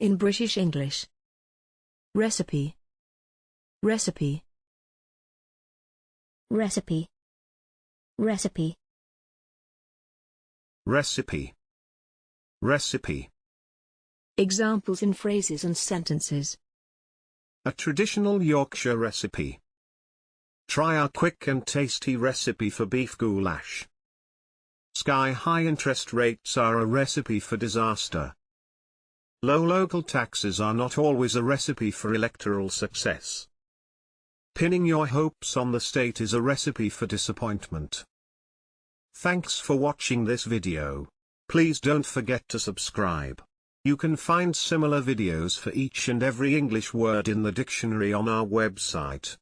In British English. Recipe. Recipe. Recipe. Recipe. Recipe. Recipe. Examples in phrases and sentences. A traditional Yorkshire recipe. Try our quick and tasty recipe for beef goulash. Sky-high interest rates are a recipe for disaster. Low local taxes are not always a recipe for electoral success. Pinning your hopes on the state is a recipe for disappointment. Thanks for watching this video. Please don't forget to subscribe. You can find similar videos for each and every English word in the dictionary on our website.